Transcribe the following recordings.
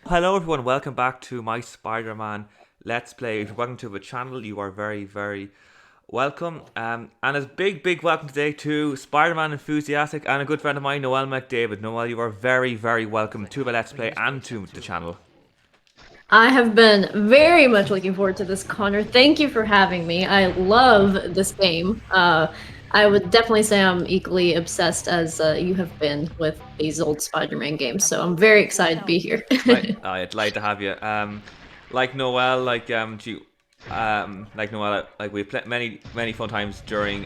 Hello everyone, welcome back to my Spider-Man Let's Play. If you're welcome to the channel, you are very welcome. And a big welcome today to Spider-Man enthusiastic and a good friend of mine, Noel McDavid. Noel, you are very welcome to the Let's Play and to the channel. I have been very much looking forward to this, Connor. Thank you for having me. I love this game. I would definitely say I'm equally obsessed as you have been with these old Spider-Man games, so I'm very excited to be here. I'd like to have you. Like Noel, like Noel, like we've played many fun times during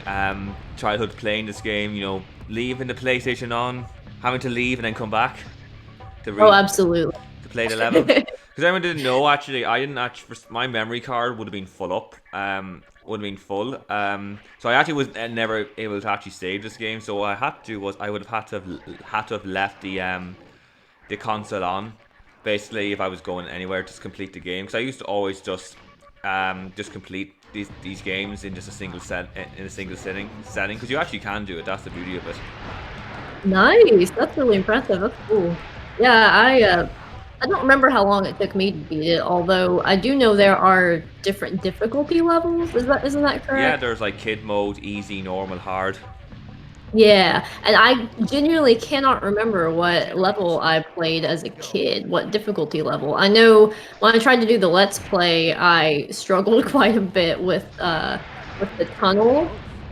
childhood playing this game. You know, leaving the PlayStation on, having to leave and then come back to Oh, re absolutely. to play the level. Because everyone didn't know actually, I didn't actually. My memory card would have been full up. Would have been full. So I actually was never able to actually save this game. So what I had to do was I would have had to have left the console on. Basically, if I was going anywhere, just complete the game. Because I used to always just complete these games in just a single setting. Because you actually can do it. That's the beauty of it. Nice. That's really impressive. That's cool. Yeah, I don't remember how long it took me to beat it, although I do know there are different difficulty levels. Isn't that Yeah, correct? there's like kid mode, easy, normal, hard. Yeah, and I genuinely cannot remember what level I played as a kid, what difficulty level. I know when I tried to do the Let's Play, I struggled quite a bit with the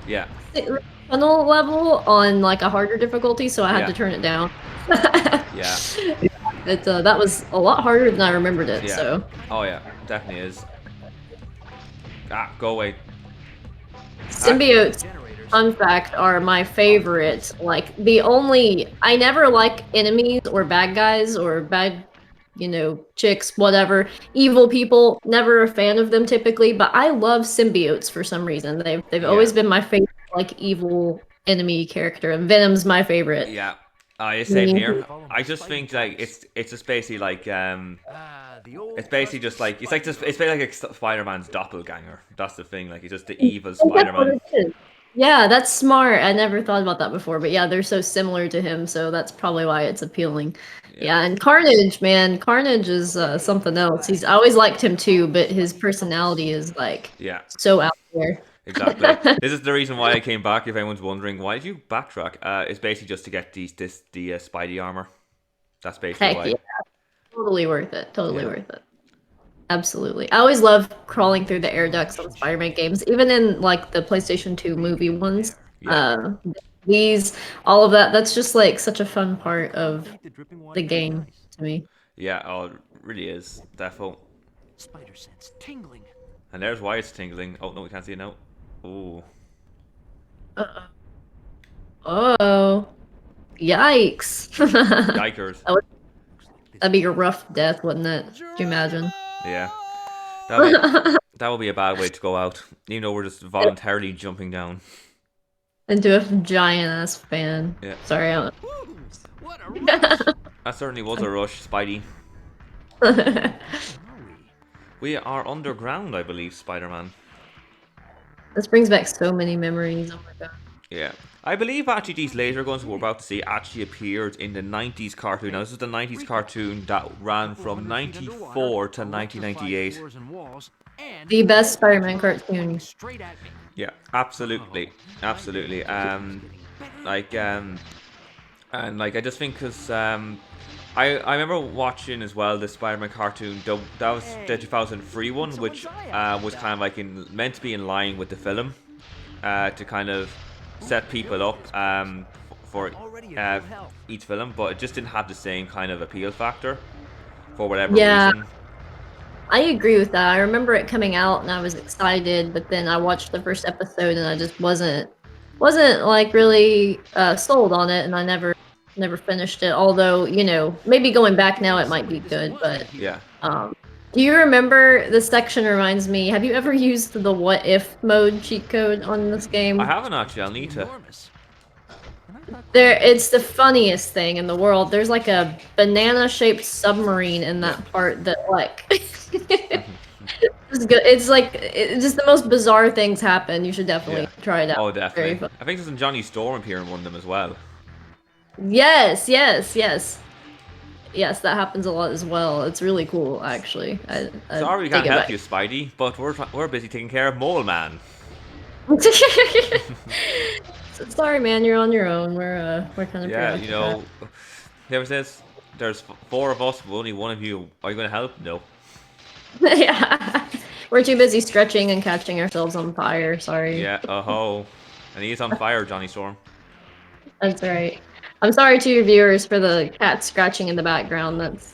Yeah, tunnel level on like a harder difficulty, so I had yeah, to turn it down. yeah, That was a lot harder than I remembered it, yeah. so. Oh yeah, definitely is. Go away. Ah, Symbiotes, fun fact, are my favorite. Like, I never like enemies or bad guys or bad, chicks, whatever. Evil people, never a fan of them typically, but I love symbiotes for some reason. They've yeah, always been my favorite, like, evil enemy character, and Venom's my favorite. yeah. Yeah, same Meaning, here. I just think like it's just basically like it's basically just like it's basically like Spider-Man's doppelganger. That's the thing. Like he's just the evil that's what Spider-Man. it is. Yeah, that's smart. I never thought about that before, but yeah, they're so similar to him, so that's probably why it's appealing. Yeah, Yeah, and Carnage, man, Carnage is something else. I always liked him too, but his personality is like yeah, so out there. exactly. This is the reason why I came back. If anyone's wondering, why did you backtrack? It's basically just to get the Spidey armor. That's basically Heck yeah, why. totally worth it. Totally Yeah, worth it. Absolutely. I always love crawling through the air ducts on Spider-Man games, even in like the PlayStation 2 movie ones. yeah, Uh, these, all of that, that's just like such a fun part of the game to me. yeah. Oh, it really is. Defo. And there's why it's tingling. Oh no, we can't see it now. Ooh, Uh-oh. Oh, yikes. yikers. That'd be a rough death, wouldn't it? Could you imagine? Yeah, that'll be that would be a bad way to go out. Even though we're just voluntarily jumping down. Into a giant ass fan. Yeah, Sorry, I that certainly was a rush, Spidey. don't. We are underground, I believe, Spider-Man. This brings back so many memories. Oh my god. Yeah. I believe actually these laser guns we're about to see actually appeared in the 90s cartoon. Now, this is the 90s cartoon that ran from 94 to 1998. The best Spider-Man cartoon. Yeah, absolutely. Absolutely. Like, and like, I just think because, I remember watching as well the Spider-Man cartoon. That was the 2003 one, which was kind of like meant to be in line with the film, to kind of set people up for each film, but it just didn't have the same kind of appeal factor for whatever Yeah, reason. I agree with that. I remember it coming out and I was excited, but then I watched the first episode and I just wasn't like really sold on it, and I never finished it. Although, maybe going back now it might be good, but Yeah, um do you remember this section reminds me, have you ever used the what if mode cheat code on this I game? haven't actually. I'll need to. It's the funniest thing in the world. There's like a banana-shaped submarine in Yeah. that part that like it's good. Just the most bizarre things happen. You should definitely Yeah. try it out. Oh, It's very definitely. fun. I think there's some Johnny Storm appearing in one of them as well. Yes, yes, yes. Yes, that happens a lot as well. It's really cool, actually. I Sorry we take can't it help back. you, Spidey, but we're busy taking care of Mole Man. Sorry, man, you're on your own. We're kind of Yeah, you preoccupied. know, never says there's four of us, but only one of you. Are you going to help? No. Yeah, we're too busy stretching and catching ourselves on fire. Sorry. Yeah, oh. And he's on fire, Johnny Storm. That's right. I'm sorry to your viewers for the cat scratching in the background. That's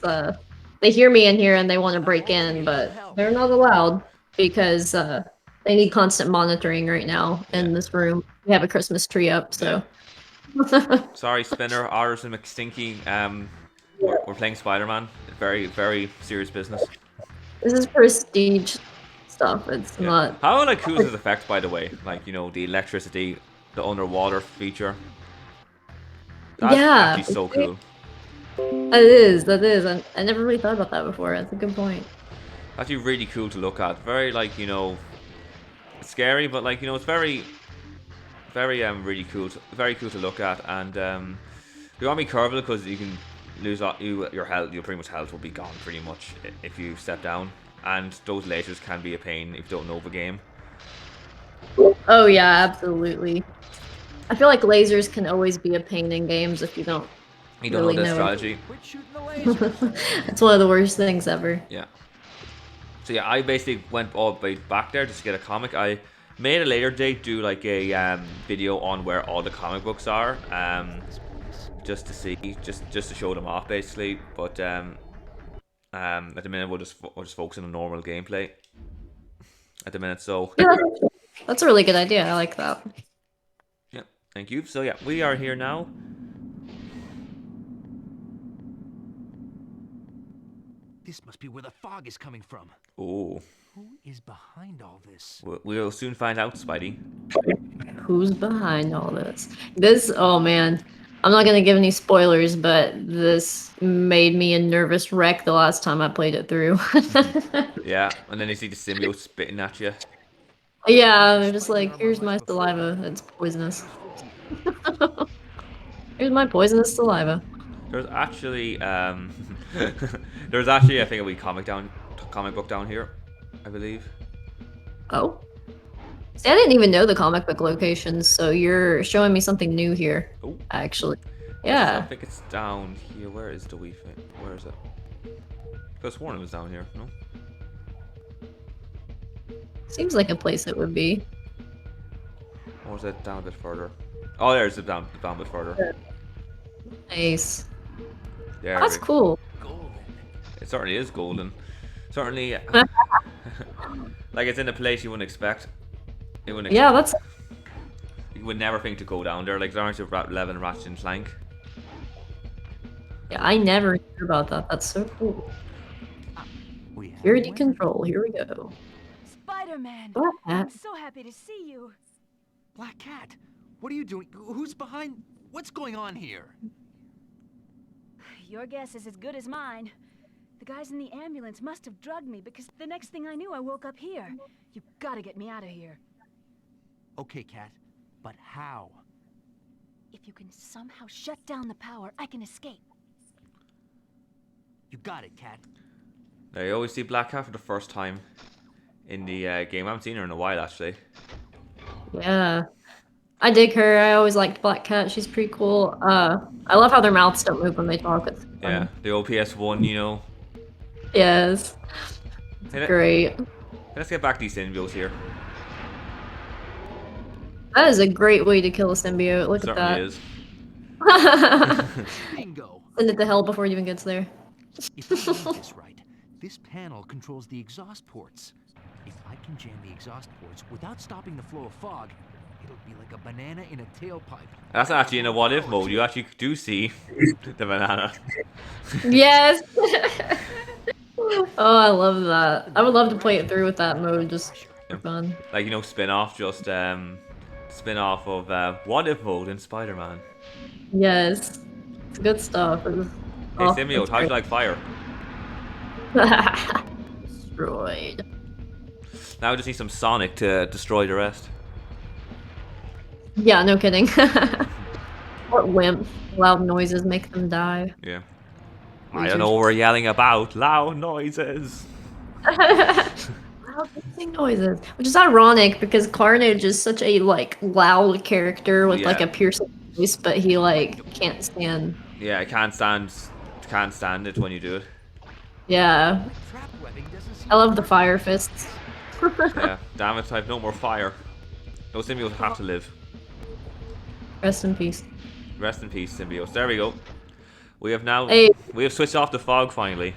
they hear me in here and they want to break in, but they're not allowed because they need constant monitoring right now Yeah. in this room. We have a Christmas tree up, so. Sorry, Spinner, Otters, and McStinky. We're playing Spider-Man. Very, very serious business. This is prestige stuff. It's Yeah. not. How like cool is his effect, by the way? Like, you know, the electricity, the underwater feature. That's Yeah, actually so cool. That is. That is. I never really thought about that before. That's a good point. Actually, really cool to look at. Very like, you know, scary, but like, you know, it's very, very really cool. Very cool to look at, and you want me curveball because you can lose your health. Your pretty much health will be gone pretty much if you step down, and those lasers can be a pain if you don't know the game. Oh yeah, absolutely. I feel like lasers can always be a pain in games if you don't. You don't really know the know strategy. It's one of the worst things ever. Yeah. So yeah, I basically went all the way back there just to get a comic. I made a later date do like a video on where all the comic books are, just to see, just to show them off basically. But at the minute we'll just focus on the normal gameplay. At the minute, so Yeah, that's a really good idea. I like that. yeah, thank you. So yeah, we are here now. This must be where the fog is coming from. Oh. Who is behind all this? We'll soon find out, Spidey. Who's behind all this? Oh man. I'm not gonna give any spoilers, but this made me a nervous wreck the last time I played it through. Yeah, and then you see the symbiote spitting at you. Yeah, they're just like, here's my saliva. It's poisonous. Here's my poisonous saliva. There's actually I think a wee comic book down here, I believe. Oh. See, I didn't even know the comic book locations, so you're showing me something new here. Oh. Actually. I Yeah. think it's down here. Where is the wee thing? Where is it? I could have sworn it was down here, no? Seems like a place it would be. Or is it down a bit further? Oh, there's it down a bit further. Nice. There That's cool. It certainly is golden. Certainly, like it's in a place you wouldn't expect. Yeah, that's. You would never think to go down there. Like there aren't 11 Ratchet and Clank. Yeah, I never heard about that. That's so cool. Security control. Here we go. Spider-Man! Black I'm Cat. so happy to see you. Black Cat, what are you doing? Who's behind? What's going on here? Your guess is as good as mine. The guys in the ambulance must have drugged me because the next thing I knew, I woke up here. You gotta get me out of here. Okay, Cat, but how? If you can somehow shut down the power, I can escape. You got it, Cat. Now you always see Black Cat for the first time in the game. I haven't seen her in a while actually. Yeah. I dig her. I always liked Black Cat. She's pretty cool. I love how their mouths don't move when they talk. It's fun. Yeah, the OPS1, you know. Yes. Hey, Great. let's get back to these symbiotes here. That is a great way to kill a symbiote. Look at Certainly that. is. Bingo! Send it to hell before it even gets there. If I read this right, this panel controls the exhaust ports. If I can jam the exhaust ports without stopping the flow of fog, it'll be like a banana in a tailpipe. That's actually in a what if mode. You actually do see the banana. Yes. Oh, I love that. I would love to play it through with that mode just for fun. Like, you know, spin-off, just spin-off of what if mode in Spider-Man. Yes. It's good stuff. Hey symbiote, how do you like fire? Destroyed. Now I just need some Sonic to destroy the rest. Yeah, no kidding. What wimp. Loud noises make them die. Yeah. I don't know what we're yelling about. Loud noises. Loud hissing noises, which is ironic because Carnage is such a like loud character with like Yeah. a piercing voice, but he like can't stand. Yeah, I can't stand it when you do it. Yeah, Trap webbing doesn't seem I love the to work. fire fists. Yeah, damn it, I've no more fire. Those symbiotes have to live. Rest in peace. Rest in peace, symbiotes. There we go. We have now Hey. we have switched off the fog finally.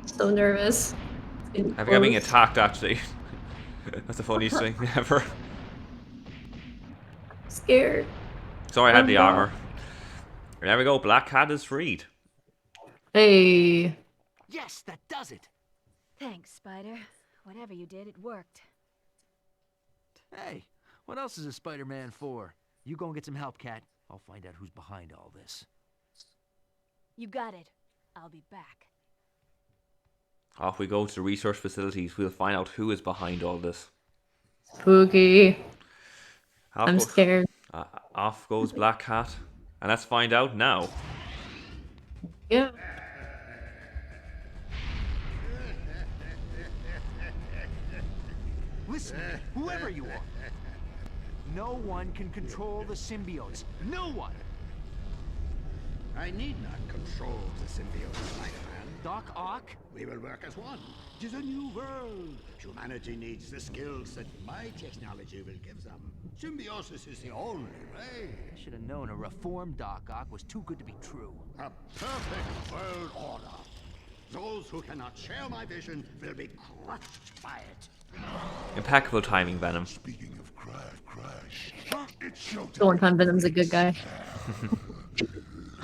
So nervous. I think I'm being attacked actually. That's the funniest thing ever. Scared. Sorry, I had the Oh, no. armor. There we go. Black Cat is freed. Hey. Yes, that does it. Thanks, Spider. Whatever you did, it worked. Hey, what else is a Spider-Man for? You go and get some help, Cat. I'll find out who's behind all this. You got it. I'll be back. Off we go to the research facilities. We'll find out who is behind all this. Spooky. Off I'm go- scared. Off goes Black Cat. And let's find out now. Yeah. Listen, whoever you are. No one can control the symbiotes. No one! I need not control the symbiote, Spider-Man. Doc Ock? We will work as one. It is a new world. Humanity needs the skills that my technology will give them. Symbiosis is the only way. I should have known a reformed Doc Ock was too good to be true. A perfect world order. Those who cannot share my vision will be crushed by it. Impeccable timing, Venom. Speaking of crash, it's showtime. The one time Venom's a good guy.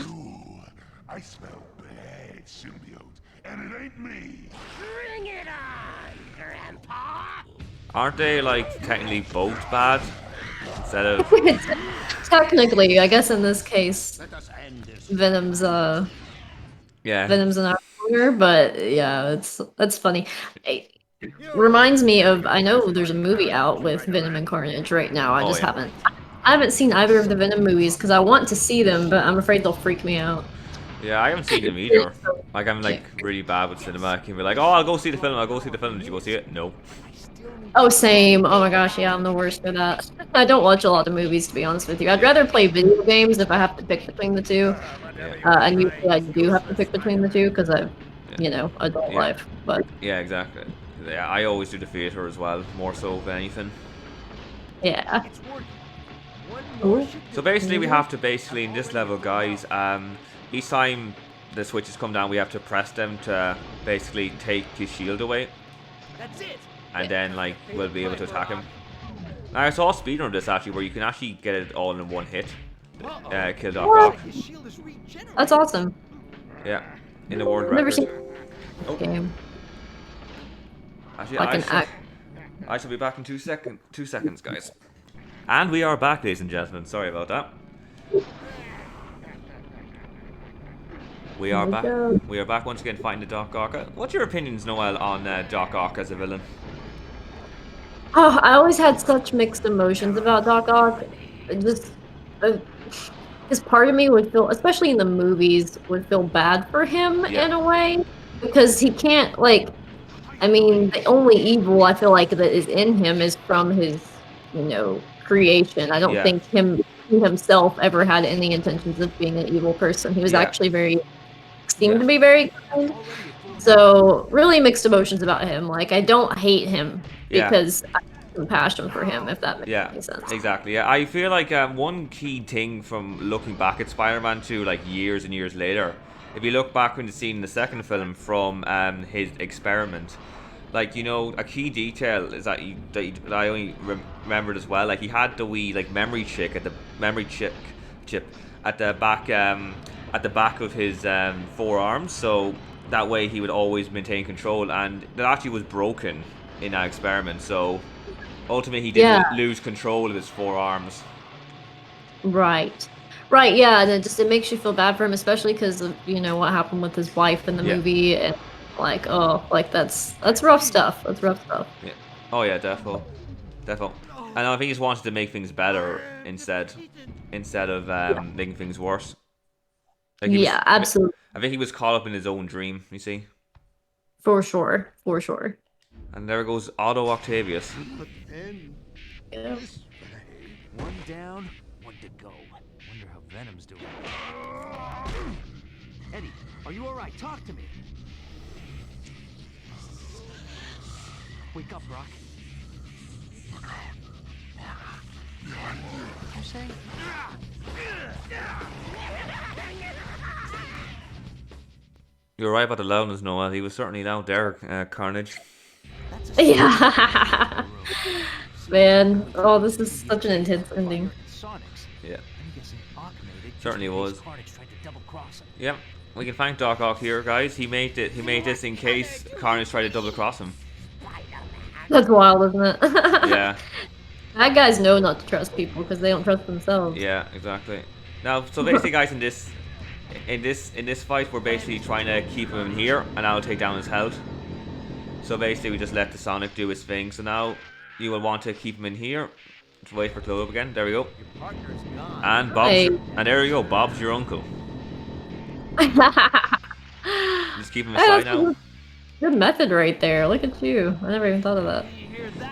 Ooh, I smell bad symbiote, and it ain't me. Bring it on, Grandpa! Aren't they like technically both bad? Instead of Technically, I guess in this case, Let us end this. Venom's yeah. Venom's an outlier, but yeah, that's funny. It reminds me of, I know there's a movie out with Venom and Carnage right now. I Oh, just yeah. haven't seen either of the Venom movies because I want to see them, but I'm afraid they'll freak me out. Yeah, I haven't seen them either. Like I'm like really bad with cinema. I can be like, oh, I'll go see the film. I'll go see the film. Did you go see it? No. Oh, same. Oh my gosh, yeah, I'm the worst for that. I don't watch a lot of movies, to be honest with you. I'd rather play video games if I have to pick between the two. And usually I do have to pick between the two because I've, adult Yeah. life. But Yeah, exactly. Yeah, I always do the theater as well, more so than anything. yeah. It's working. One more Ooh. should do So basically, we have to basically in this level, guys. Each time the switches come down, we have to press them to basically take his shield away, That's it! and then like we'll be able to attack him. Now I saw a speedrun of this actually, where you can actually get it all in one hit. Kill Doc What? Ock. His shield is regenerating. That's awesome. Yeah, in the world Never record. seen this game. Actually, Like an act. I shall be back in 2 seconds, guys. And we are back, ladies and gentlemen. Sorry about that. We are Here we back. go. We are back once again fighting the Doc Ock. What's your opinions, Noel, on Doc Ock as a villain? Oh, I always had such mixed emotions about Doc Ock. It just, because part of me would feel, especially in the movies, would feel bad for him Yeah. in a way because he can't like. I mean, the only evil I feel like that is in him is from his, creation. I don't Yeah. think he himself ever had any intentions of being an evil person. He was Yeah. actually seemed Yeah. to be very kind. So really mixed emotions about him. Like I don't hate him Yeah. because I have compassion for him. If that makes Yeah, any sense. exactly. Yeah, I feel like one key thing from looking back at Spider-Man 2, like years and years later, if you look back when you seen the second film from his experiment, like a key detail is that that I only remembered as well. Like he had the wee like memory chip at the back of his forearms, so that way he would always maintain control, and that actually was broken in that experiment. So ultimately, he didn't lose control of his forearms. Right. Right. Yeah. And it makes you feel bad for him, especially because of what happened with his wife in the Yeah. movie, and that's rough stuff. That's rough stuff. Yeah. Oh yeah, defo. And I think he just wanted to make things better instead of making things worse. Like he was- Yeah. Absolutely. I think he was caught up in his own dream. You see. For sure. For sure. And there goes Otto Octavius. But then, Yeah. this way. One down, one to go. Wonder how Venom's doing. Eddie, are you all right? Talk to me. Wake up, Brock. What you say? You're right about the loudness, Noel. He was certainly loud there, Carnage. That's a Yeah. Man. Oh, this is such an intense ending. Sonics. Yeah. I'm guessing Archmade just Certainly in case was. Carnage tried to double cross him. Yep. We can thank Doc Ock here, guys. He made this in case Carnage tried to double cross him. That's wild, isn't it? Yeah. Bad guys know not to trust people because they don't trust themselves. Yeah, exactly. Now, so basically, guys, in this fight, we're basically trying to keep him in here, and I'll take down his health. So basically, we just let the Sonic do his thing. So now, you will want to keep him in here. Let's wait for Clove again. There we go. Your partner's gone. And Bob's, and there we go. Bob's your uncle. Just keep him aside now. Good method right there. Look at you. I never even thought of that.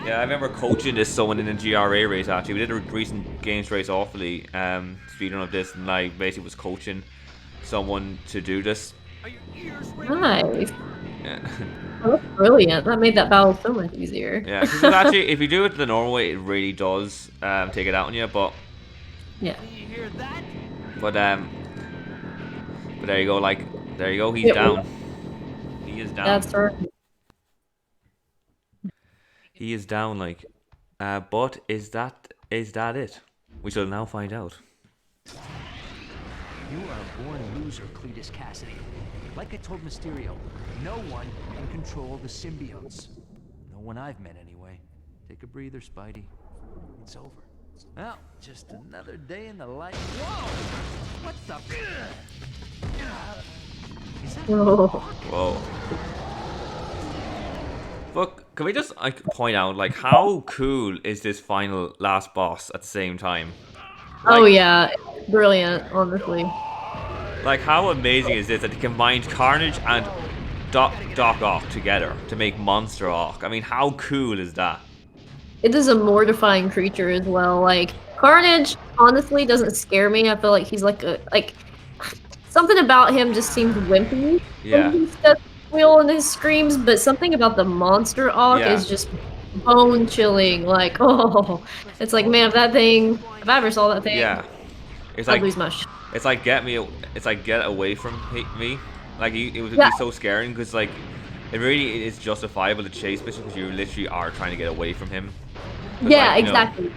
Yeah, I remember coaching this someone in a GRA race actually. We did a recent games race awfully, speedrun of this, and I basically was coaching someone to do this. Nice. Yeah. Oh, that's brilliant. That made that battle so much easier. Yeah, because actually, if you do it the normal way, it really does take it out on you. But Yeah. but there you go. Like there you go. He's Yeah, down. He is down. That's right. He is down. Like, but is that it? We shall now find out. You are a born loser, Cletus Cassidy. Like I told Mysterio, no one can control the symbiotes. No one I've met anyway. Take a breather, Spidey. It's over. Well, just another day in the life. Whoa! What the? Is that Oh. Whoa. Look, can we just point out like how cool is this final last boss at the same time? Oh yeah, brilliant. Honestly. Like, how amazing is this that they combined Carnage and Doc Ock together to make Monster Ock? I mean, how cool is that? It is a mortifying creature as well. Like Carnage, honestly, doesn't scare me. I feel like he's like something about him just seems wimpy. Yeah. When he steps wheel in his screams, but something about the Monster Ock Yeah. is just bone chilling. Like, oh, it's like, man, if that thing, if I ever saw that thing, Yeah. It's I'd like lose my shit. it's like get away from me. Like it would Yeah. be so scaring because like it really is justifiable to chase mission because you literally are trying to get away from him. 'Cause, Yeah, like, you know, exactly.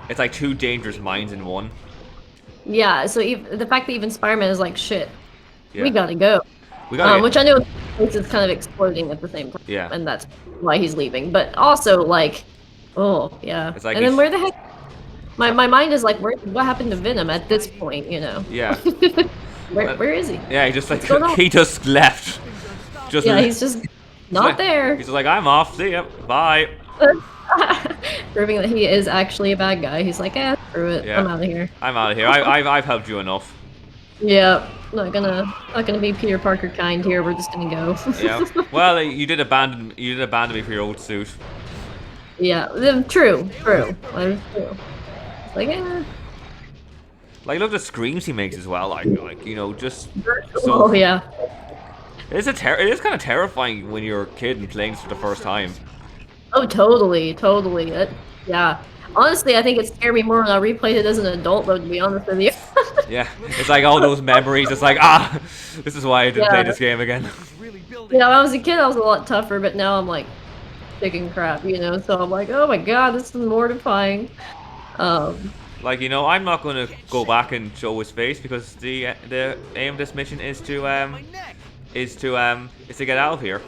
it's like two dangerous minds in one. Yeah, so the fact that even Spider-Man is like, shit, Yeah. we gotta go. We gotta Which I know is kind of exploding at the same time. Yeah. And that's why he's leaving. But also, like, oh, yeah. It's like and then he's- where the heck? My mind is like, what happened to Venom at this point, you know? Yeah. Where is he? Yeah, he just like going on? he just left. Just Yeah, le- he's just not like- there. He's just like, I'm off. See ya. Bye. Proving that he is actually a bad guy. He's like, screw it. Yeah. I'm out of here. I'm out of here. I've helped you enough. Yeah, not gonna be Peter Parker kind here. We're just gonna go. Yeah. Well, you did abandon me for your old suit. Yeah, true. That is true. It's like, Like, look at the screams he makes as well. Like you know, just oh yeah. it is kind of terrifying when you're a kid and playing this for the first time. Oh, totally. Yeah. Honestly, I think it scared me more when I replayed it as an adult, though, to be honest with you. Yeah, it's like all those memories. It's like this is why I didn't play this game again. You know, when I was a kid, I was a lot tougher, but now I'm like chicken crap, you know. So I'm like, oh my god, this is mortifying. Like, you know, I'm not gonna go back and show his face because the aim of this mission is to get out of here.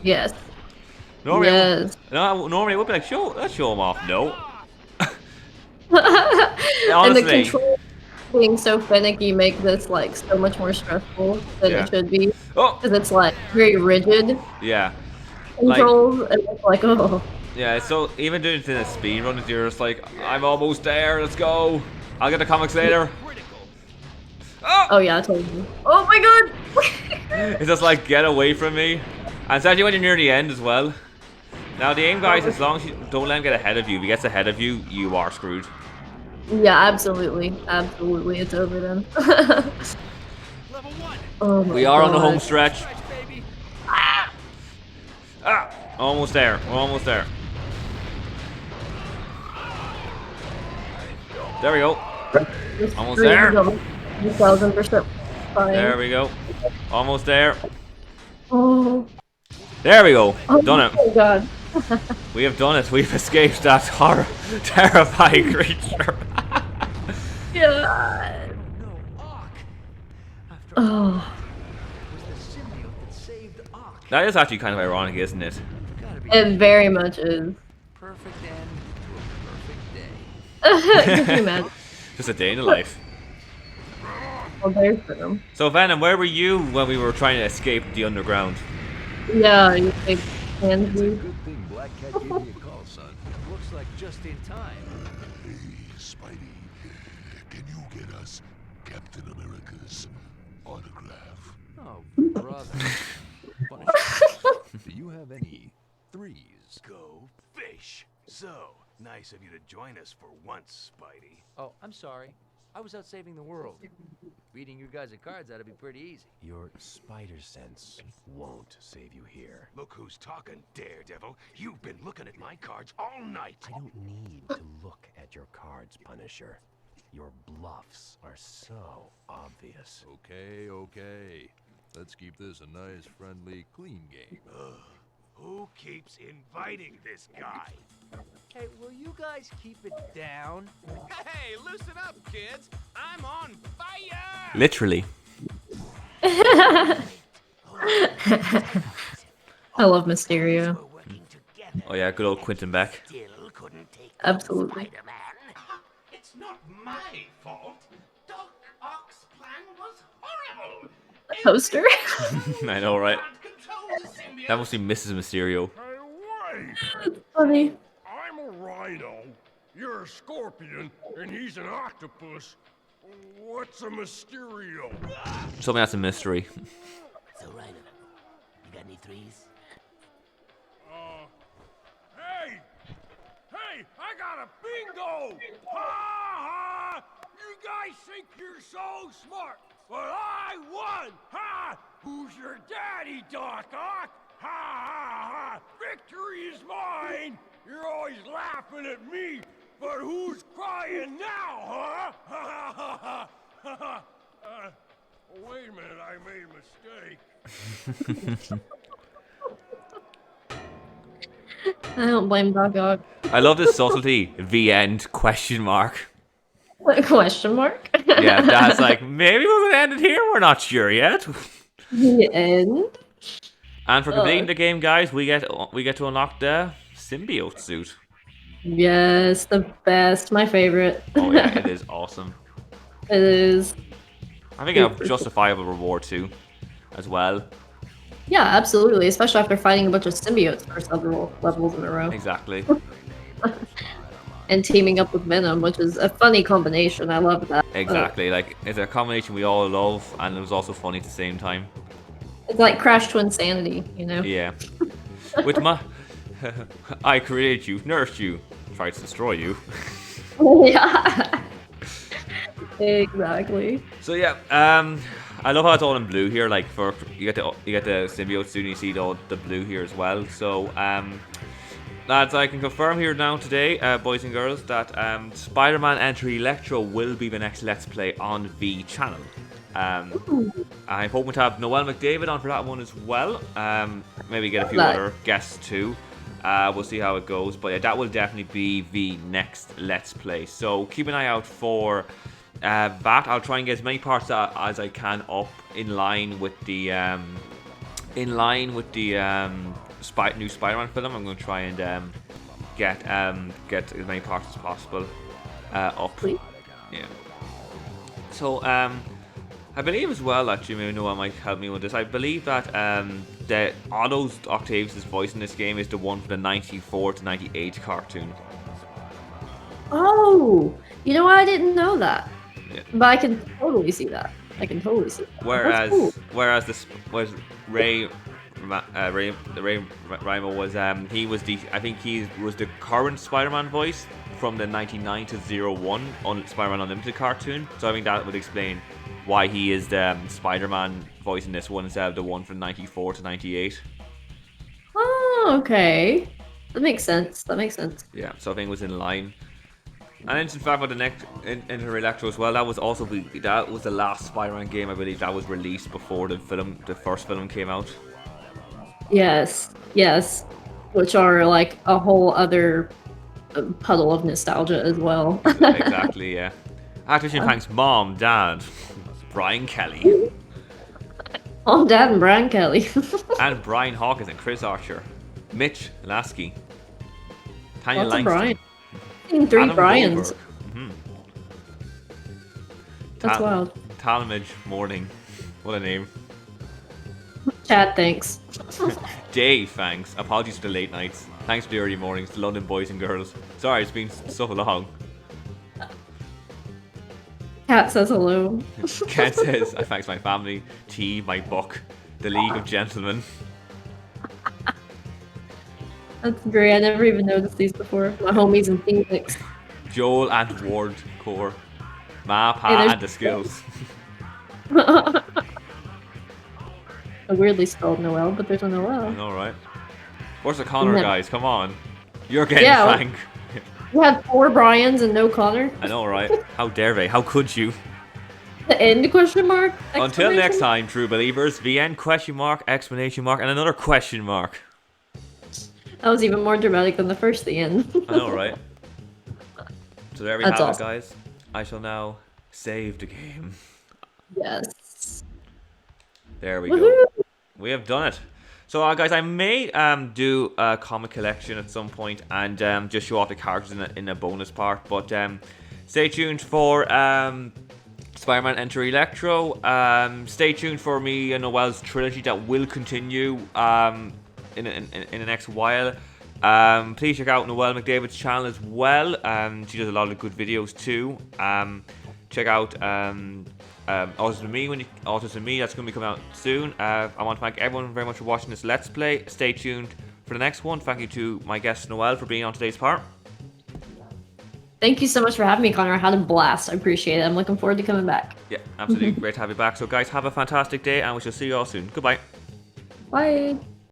Yes. Normally, Yes. normally I would be like, let's show him off. No. And the Honestly. control being so finicky make this like so much more stressful than Yeah. it should be, Oh. because it's like very rigid Yeah. Like, controls, and it's like, oh. yeah. So even doing it in a speed run, you're just like, I'm almost there. Let's go. I'll get the comics later. Oh. Oh yeah, totally. Oh my god! It's just like, get away from me. And it's actually when you're near the end as well. Now the aim, guys, as long as you don't let him get ahead of you, if he gets ahead of you, you are screwed. Yeah, absolutely. Absolutely, it's over then. Level 1. Oh my We are on the home God. stretch. Stretch, baby. Almost there. We're almost there. There we go. This Almost stream there. is 1,000% fine. There we go. Almost there. Oh. There we go. Oh Done it. my God. We have done it. We've escaped that horror, terrifying creature. Yeah. No, Ock. After Oh. it was the symbiote that saved Ock. That is actually kind of ironic, isn't it? Gotta be It very much is. perfect end to a perfect day. Could you imagine? Just a day in the life. Well, there's them. So Venom, where were you when we were trying to escape the underground? Yeah, you think hands Good thing Black Cat gave me a call, son. Looks like just in time. Hey, Spidey, can you get us Captain America's autograph? Oh, brother. Punisher, do you have any threes? Go fish. So, nice of you to join us for once, Spidey. Oh, I'm sorry. I was out saving the world. Beating you guys at cards, that'd be pretty easy. Your spider sense won't save you here. Look who's talking, Daredevil. You've been looking at my cards all night. I don't need to look at your cards, Punisher. Your bluffs are so obvious. Okay. Let's keep this a nice, friendly, clean game. Who keeps inviting this guy? Hey, will you guys keep it down? Hey, loosen up, kids. I'm on fire! Literally. I love Mysterio. We're working together. Oh yeah, good old Quentin Beck. Still couldn't take Absolutely. Spider-Man. It's not my fault. Doc Ock's plan was horrible. Poster? I know, right? Can't control the symbiote. That must be Mrs. Mysterio. Hey, wait! Funny. I'm a rhino. You're a scorpion, and he's an octopus. What's a Mysterio? Something that's a mystery. So, Rhino, you got any threes? Hey! Hey, I got a bingo! Ha ha! You guys think you're so smart, but I won! Ha! Who's your daddy, Doc Ock? Ha ha ha! Victory is mine! You're always laughing at me, but who's crying now, huh? Ha ha ha ha ha! Wait a minute, I made a mistake. I don't blame Doc Ock. I love this subtlety. The end? Question mark. Question mark? Yeah, that's like, maybe we're gonna end it here. We're not sure yet. The end? And for completing the game, guys, we get to unlock the symbiote suit. Yes, the best. My favorite. Oh yeah, it is awesome. It is. I think a justifiable reward too, as well. Yeah, absolutely. Especially after fighting a bunch of symbiotes for several levels in a row. Exactly. And teaming up with Venom, which is a funny combination. I love that. Exactly. Like, it's a combination we all love, and it was also funny at the same time. It's like Crash to Insanity, you know? Yeah. With my... I created you, nursed you, tried to destroy you. Yeah. Exactly. So yeah, I love how it's all in blue here. Like, for you get the symbiote suit, and you see the blue here as well. So lads, I can confirm here now today, boys and girls, that Spider-Man Enter Electro will be the next Let's Play on the channel. I'm hoping to have Noel McDavid on for that one as well. Maybe get a few other guests too. We'll see how it goes. But yeah, that will definitely be the next Let's Play. So keep an eye out for that. I'll try and get as many parts as I can up in line with the new Spider-Man film. I'm going to try and get as many parts as possible up. Yeah. So I believe as well, actually, maybe Noah might help me with this. I believe that the Otto's Octavius' voice in this game is the one for the 94 to 98 cartoon. Oh, you know what? I didn't know that. Yeah. But I can totally see that. I can totally see that. Whereas, That's cool. whereas this was Ray Rimo was he was I think he was the current Spider-Man voice from the 99 to 01 on Spider-Man Unlimited cartoon. So I think that would explain why he is the Spider-Man voice in this one instead of the one from 94 to 98. Oh, okay. That makes sense. That makes sense. Yeah, so I think it was in line. And interesting fact about the next Inter Electro as well. That was also that was the last Spider-Man game I believe that was released before the first film came out. Yes, yes. Which are like a whole other puddle of nostalgia as well. Exactly, yeah. Activision thanks Mom, Dad, Brian Kelly. Mom, Dad, and Brian Kelly. And Brian Hawkins and Chris Archer. Mitch Lasky. Tanya Lots of Langston. Brian. Seen 3 Adam Brians. Goldberg. That's wild. Talmadge Morning. What a name. Chad, thanks. Dave, thanks. Apologies for the late nights. Thanks for the early mornings, the London boys and girls. Sorry, it's been so long. Cat says hello. Ken says, I thanks my family, tea, my book, the League of Gentlemen. That's great. I never even noticed these before. My homies in Phoenix. Joel and Ward Core. Ma, Pa, Hey, and the skills. I weirdly spelled Noel, but there's a Noel. Alright. Where's the Connor, No. guys? Come on. You're getting Yeah, Frank. You have 4 Brians and no Connor. I know, right? How dare they? How could you? The end question mark? Until next Exclamation? time, true believers, the end question mark, exclamation mark, and another question mark. That was even more dramatic than the first the end. I know, right? So there we That's have awesome. it, guys. I shall now save the game. Yes. There we go. Woohoo! We have done it. So, guys, I may do a comic collection at some point and just show off the characters in a bonus part. But stay tuned for Spider-Man Enter Electro. Stay tuned for me and Noel's trilogy that will continue in the next while. Please check out Noel McDavid's channel as well. She does a lot of good videos too. Check out Autism Me, that's going to be coming out soon. I want to thank everyone very much for watching this Let's Play. Stay tuned for the next one. Thank you to my guest Noel for being on today's part. Thank you so much for having me, Connor. I had a blast. I appreciate it. I'm looking forward to coming back. Yeah, absolutely great to have you back. So guys, have a fantastic day and we shall see you all soon. Goodbye. Bye.